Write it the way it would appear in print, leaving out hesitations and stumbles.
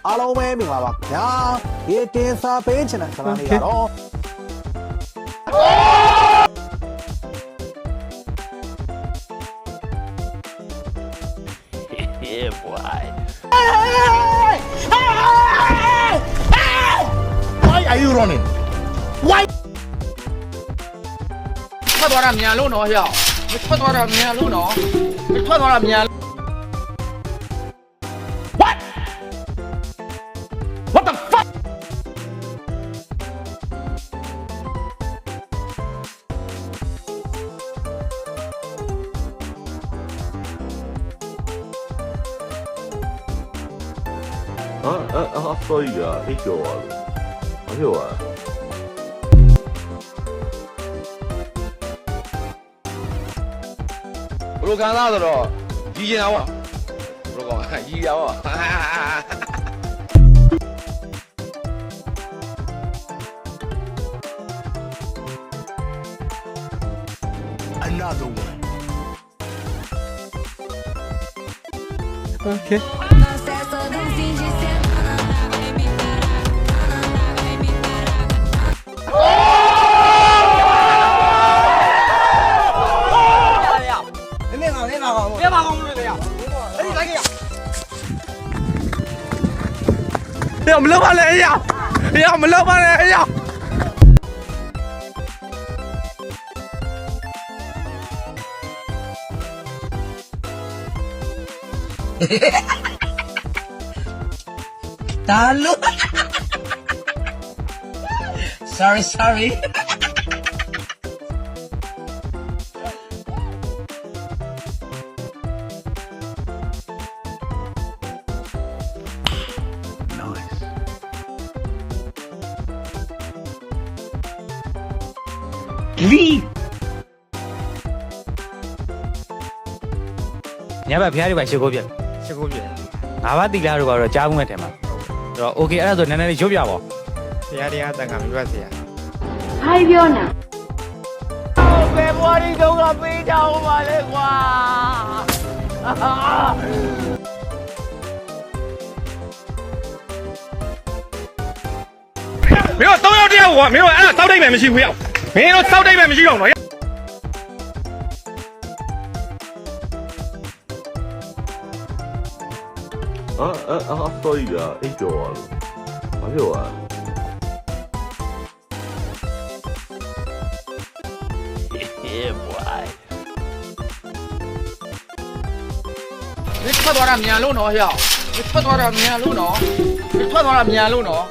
အားလုံးပဲမင်္ဂလာပါခင်ဗျာဒီတင်စားပေးချင်တဲ့ခဏလေးကတော့ Yeah, boy. Why are you running? Why? ထွက်သွားတာမြန်လို့နော်ဟျောမထွက်သွားတာမြန်လို့နော်မထွက်သွားတာမြန် What? What the fuck? Soya, hiç yok abi. Hadi var. ဘလိုခံစားဆိုတော့ကြီးကျင်တာပေါ့ဘလိုကောင်ကြီးရပါ Another one. Okay. Acesso do fim de semana, vai me parar, vai me parar. 别把我们这个呀！哎，来个呀！ 要မလုပ်ပါနဲ့အေးရမလုပ်ပါနဲ့အေးရ Talo. Sorry. Leave. ညဘက်ဖျားတွေပါရှစ်ခိုးပြရှစ်ခိုးပြငါးပါးတိလားတို့ကတော့ကြားမှုမဲ့တယ်မှာအဲ့တော့ okay အဲ့ဒါဆိုနည်းနည်းလေးရုပ်ပြပါဖျားတရားတန်ခါမပြတ်စေရ Hai Biona. ဘယ်ဘွားရီတော့ကပေးကြအောင်ပါလေကွာ 没有都要这样我没有啊，烧这边没去不要，没有烧这边没去用了。Soya, hiç yok abi. Hadi var. 你ထွက်သွားတာမြန်လို့နော်ဟျောမထွက်သွားတာမြန်လို့နော်မထွက်သွားတာမြန်လို့နော်